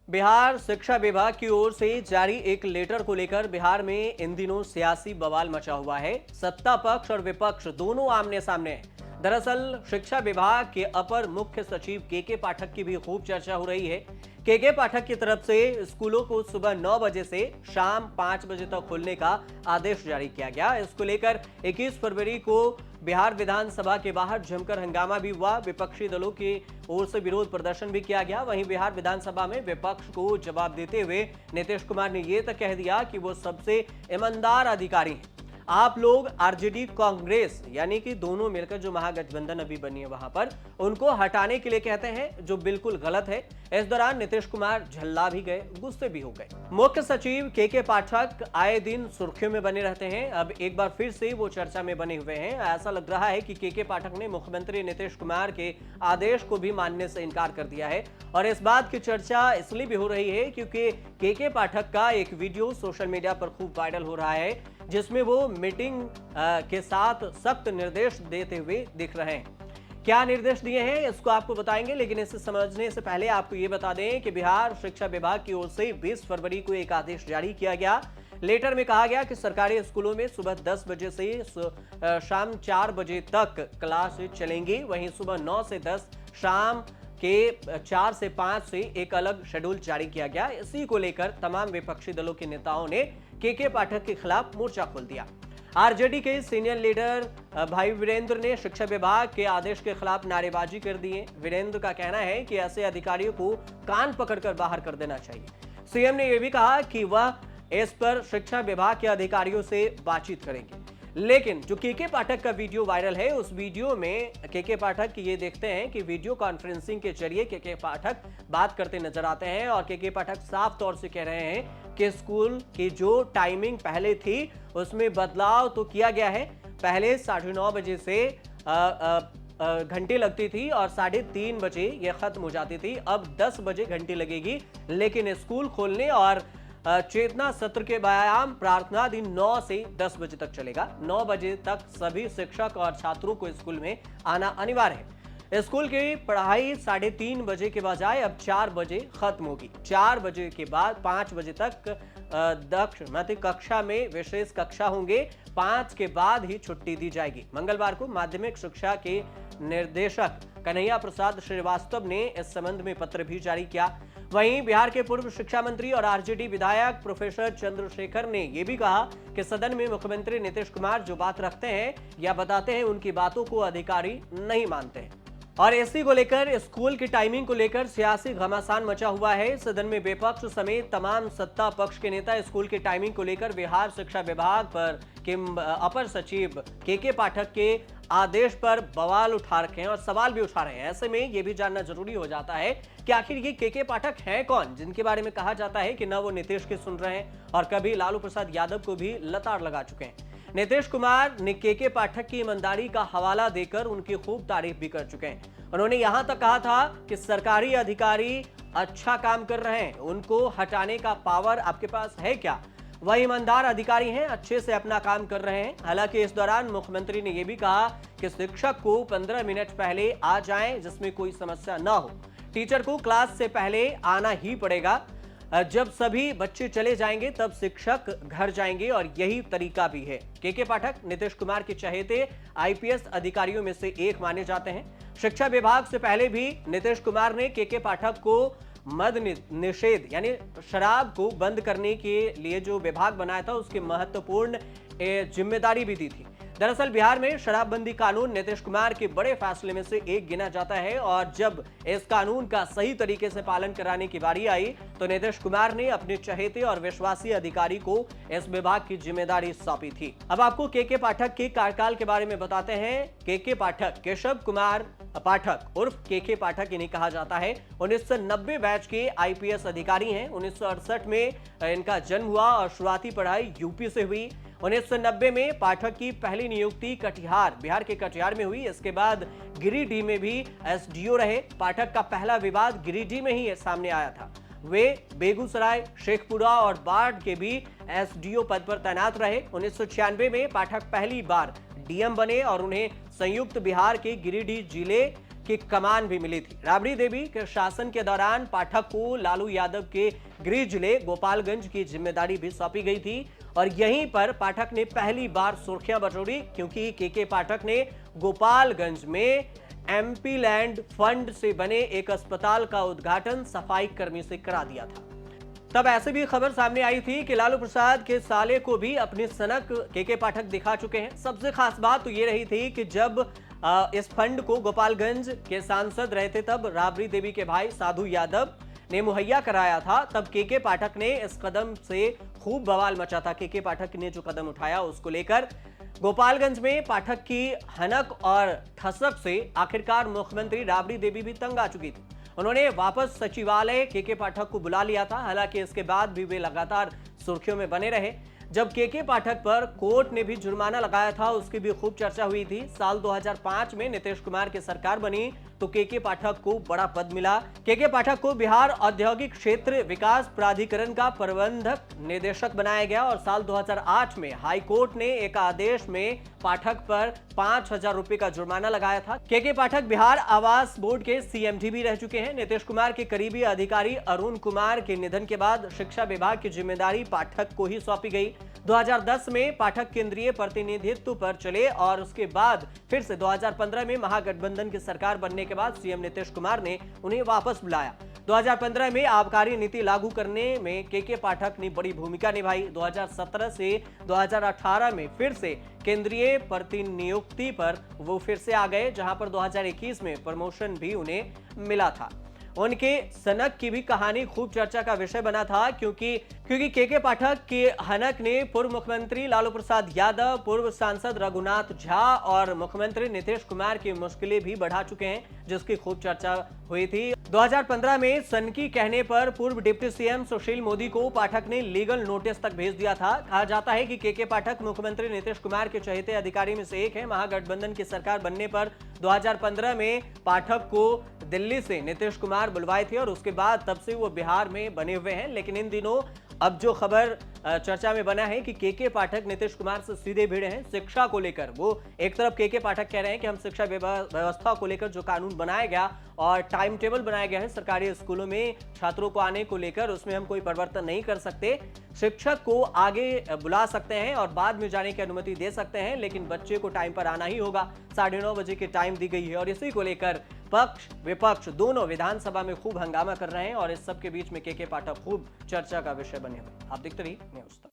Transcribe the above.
बिहार शिक्षा विभाग की ओर से जारी एक लेटर को लेकर बिहार में इन दिनों सियासी बवाल मचा हुआ है। सत्ता पक्ष और विपक्ष दोनों आमने सामने हैं। दरअसल शिक्षा विभाग के अपर मुख्य सचिव के पाठक की भी खूब चर्चा हो रही है। के पाठक की तरफ से स्कूलों को सुबह 9 बजे से शाम 5 बजे तक खोलने का आदेश जारी किया गया। इसको लेकर 21 फरवरी को बिहार विधानसभा के बाहर जमकर हंगामा भी हुआ। विपक्षी दलों की ओर से विरोध प्रदर्शन भी किया गया। वहीं बिहार विधानसभा में विपक्ष को जवाब देते हुए नीतीश कुमार ने यह तक कह दिया कि वो सबसे ईमानदार अधिकारी हैं। आप लोग आरजेडी कांग्रेस यानी कि दोनों मिलकर जो महागठबंधन अभी बनी है वहां पर उनको हटाने के लिए कहते हैं, जो बिल्कुल गलत है। इस दौरान नीतीश कुमार झल्ला भी गए, गुस्से भी हो गए। मुख्य सचिव के पाठक आए दिन सुर्खियों में बने रहते हैं। अब एक बार फिर से वो चर्चा में बने हुए हैं। ऐसा लग रहा है कि के पाठक ने मुख्यमंत्री नीतीश कुमार के आदेश को भी मानने से इनकार कर दिया है। और इस बात की चर्चा इसलिए भी हो रही है क्योंकि के पाठक का एक वीडियो सोशल मीडिया पर खूब वायरल हो रहा है, जिसमें वो मीटिंग के साथ सख्त निर्देश देते हुए दिख रहे हैं। क्या निर्देश दिए हैं इसको आपको बताएंगे, लेकिन इसे समझने से पहले आपको ये बता दें कि बिहार शिक्षा विभाग की ओर से 20 फरवरी को एक आदेश जारी किया गया। लेटर में कहा गया कि सरकारी स्कूलों में सुबह 10 बजे से शाम 4 बजे तक क्लास चलेंगी। वहीं सुबह 9 से 10, शाम के 4 से 5 से एक अलग शेड्यूल जारी किया गया। इसी को लेकर तमाम विपक्षी दलों के नेताओं ने के पाठक के खिलाफ मोर्चा खोल दिया। आरजेडी के सीनियर लीडर भाई वीरेंद्र ने शिक्षा विभाग के आदेश के खिलाफ नारेबाजी कर दी है। वीरेंद्र का कहना है कि ऐसे अधिकारियों को कान पकड़कर बाहर कर देना चाहिए। सीएम ने यह भी कहा कि वह इस पर शिक्षा विभाग के अधिकारियों से बातचीत करेंगे। लेकिन जो के पाठक का वीडियो वायरल है, उस वीडियो में के पाठक ये देखते हैं कि वीडियो कॉन्फ्रेंसिंग के जरिए के पाठक बात करते नजर आते हैं। और के पाठक साफ तौर से कह रहे हैं कि स्कूल की जो टाइमिंग पहले थी उसमें बदलाव तो किया गया है। पहले 9:30 बजे से घंटी लगती थी और 3:30 बजे यह खत्म हो जाती थी। अब 10 बजे घंटी लगेगी, लेकिन स्कूल खोलने और चेतना सत्र के व्यायाम प्रार्थना दिन 9 से 10 बजे तक चलेगा। 9 बजे तक सभी शिक्षक और छात्रों को स्कूल में आना अनिवार्य है। स्कूल की पढ़ाई 3:30 बजे के बजाय अब 4 बजे खत्म होगी। 4 बजे के बाद 5 बजे तक दक्ष मध्य कक्षा में विशेष कक्षा होंगे। 5 के बाद ही छुट्टी दी जाएगी। मंगलवार को माध्यमिक शिक्षा के निर्देशक कन्हैया प्रसाद श्रीवास्तव ने इस संबंध में पत्र भी जारी किया। वहीं बिहार के पूर्व शिक्षा मंत्री और आरजेडी विधायक प्रोफेसर चंद्रशेखर ने यह भी कहा कि सदन में मुख्यमंत्री नीतीश कुमार जो बात रखते हैं या बताते हैं, उनकी बातों को अधिकारी नहीं मानते हैं। और इसी को लेकर स्कूल की टाइमिंग को लेकर सियासी घमासान मचा हुआ है। सदन में विपक्ष समेत तमाम सत्ता पक्ष के नेता स्कूल की टाइमिंग को लेकर बिहार शिक्षा विभाग पर के अपर सचिव के पाठक के आदेश पर बवाल उठा रखे हैं और सवाल भी उठा रहे हैं। ऐसे में यह भी जानना जरूरी हो जाता है कि आखिर ये के पाठक हैं कौन, जिनके बारे में कहा जाता है कि न वो नीतीश की सुन रहे हैं और कभी लालू प्रसाद यादव को भी लताड़ लगा चुके हैं। नीतीश कुमार ने के पाठक की ईमानदारी का हवाला देकर उनकी खूब तारीफ भी कर चुके हैं। उन्होंने यहां तक कहा था कि सरकारी अधिकारी अच्छा काम कर रहे हैं, उनको हटाने का पावर आपके पास है क्या? वह ईमानदार अधिकारी हैं, अच्छे से अपना काम कर रहे हैं। हालांकि इस दौरान मुख्यमंत्री ने यह भी कहा कि शिक्षक को 15 मिनट पहले आ जाएं, जिसमें कोई समस्या न हो। टीचर को क्लास से पहले आना ही पड़ेगा। जब सभी बच्चे चले जाएंगे तब शिक्षक घर जाएंगे और यही तरीका भी है। के पाठक नीतीश कुमार के चहेते आईपीएस अधिकारियों में से एक माने जाते हैं। शिक्षा विभाग से पहले भी नीतीश कुमार ने के पाठक को मद निषेध यानी शराब को बंद करने के लिए जो विभाग बनाया था उसकी महत्वपूर्ण जिम्मेदारी भी दी थी। दरअसल बिहार में शराबबंदी कानून नीतीश कुमार के बड़े फैसले में से एक गिना जाता है और जब इस कानून का सही तरीके से पालन कराने की बारी आई तो नीतीश कुमार ने अपने चहेते और विश्वासी अधिकारी को इस विभाग की जिम्मेदारी सौंपी थी। अब आपको के पाठक के कार्यकाल के बारे में बताते हैं। के पाठक केशव कुमार पाठक उर्फ के पाठक इन्हें कहा जाता है। 1990 बैच के आईपीएस अधिकारी हैं। 1968 में इनका जन्म हुआ और शुरुआती पढ़ाई यूपी से हुई। 1990 में पाठक की पहली नियुक्ति कटिहार, बिहार के कटिहार में हुई। इसके बाद गिरिडीह में भी एसडीओ रहे। पाठक का पहला विवाद गिरिडीह में ही सामने आया था। वे बेगूसराय, शेखपुरा और बाढ़ के भी एसडीओ पद पर तैनात रहे। 1996 में पाठक पहली बार डीएम बने और उन्हें संयुक्त बिहार के गिरिडीह जिले की कमान भी मिली थी। राबड़ी देवी के शासन के दौरान पाठक को लालू यादव के गृह जिले गोपालगंज की जिम्मेदारी भी सौंपी गई थी और यहीं पर पाठक ने पहली बार सुर्खियां बटोरी, क्योंकि के पाठक ने गोपालगंज में एमपी लैंड फंड से बने एक अस्पताल का उद्घाटन सफाई कर्मी से करा दिया था। तब ऐसे भी खबर सामने आई थी कि लालू प्रसाद के साले को भी अपनी सनक के पाठक दिखा चुके हैं। सबसे खास बात तो ये रही थी कि जब इस फंड को गोपालगंज के सांसद रहे थे, तब राबड़ी देवी के भाई साधु यादव ने मुहैया कराया था। तब के पाठक ने इस कदम से खूब बवाल मचा था। के पाठक ने जो कदम उठाया उसको लेकर गोपालगंज में पाठक की हनक और ठसक से आखिरकार मुख्यमंत्री राबड़ी देवी भी तंग आ चुकी थी। उन्होंने वापस सचिवालय के पाठक को बुला लिया था। हालांकि इसके बाद भी वे लगातार सुर्खियों में बने रहे। जब के पाठक पर कोर्ट ने भी जुर्माना लगाया था, उसकी भी खूब चर्चा हुई थी। साल 2005 में नीतीश कुमार की सरकार बनी तो के पाठक को बड़ा पद मिला। के पाठक को बिहार औद्योगिक क्षेत्र विकास प्राधिकरण का प्रबंधक निदेशक बनाया गया और साल 2008 में हाई कोर्ट ने एक आदेश में पाठक पर 5,000 रुपए का जुर्माना लगाया था। के पाठक बिहार आवास बोर्ड के सीएमडी भी रह चुके हैं। नीतीश कुमार के करीबी अधिकारी अरुण कुमार के निधन के बाद शिक्षा विभाग की जिम्मेदारी पाठक को ही सौंपी गई। 2010 में पाठक केंद्रीय प्रतिनिधित्व पर चले और उसके बाद फिर से 2015 में महागठबंधन की सरकार बनने के बाद सीएम नीतीश कुमार ने उन्हें वापस बुलाया। 2015 में आबकारी नीति लागू करने में के पाठक ने बड़ी भूमिका निभाई। 2017 से 2018 में फिर से केंद्रीय प्रतिनियुक्ति पर वो फिर से आ गए, जहां पर 2021 में प्रमोशन भी उन्हें मिला था। उनके सनक की भी कहानी खूब चर्चा का विषय बना था, क्योंकि के पाठक के हनक ने पूर्व मुख्यमंत्री लालू प्रसाद यादव, पूर्व सांसद रघुनाथ झा और मुख्यमंत्री नीतीश कुमार की मुश्किलें भी बढ़ा चुके हैं, जिसकी खूब चर्चा हुई थी। 2015 में सनकी कहने पर पूर्व डिप्टी सीएम सुशील मोदी को पाठक ने लीगल नोटिस तक भेज दिया था। कहा जाता है कि के पाठक मुख्यमंत्री नीतीश कुमार के चहेते अधिकारी में से एक है। महागठबंधन की सरकार बनने पर 2015 में पाठक को दिल्ली से नीतीश कुमार बुलवाए थे और उसके बाद तब से वो बिहार में बने हुए हैं। लेकिन इन दिनों अब जो खबर चर्चा में बना है कि के पाठक नीतीश कुमार से सीधे भिड़े हैं शिक्षा को लेकर। वो एक तरफ के पाठक कह रहे हैं कि हम शिक्षा व्यवस्था को लेकर जो कानून बनाया गया और टाइम टेबल बनाया गया है सरकारी स्कूलों में छात्रों को आने को लेकर, उसमें हम कोई परिवर्तन नहीं कर सकते। शिक्षक को आगे बुला सकते हैं और बाद में जाने की अनुमति दे सकते हैं, लेकिन बच्चे को टाइम पर आना ही होगा। 9:30 बजे की टाइम दी गई है और इसी को लेकर पक्ष विपक्ष दोनों विधानसभा में खूब हंगामा कर रहे हैं और इस सब के बीच में के पाठक खूब चर्चा का विषय बने हुए। आप देखते रहिए न्यूज़ तक।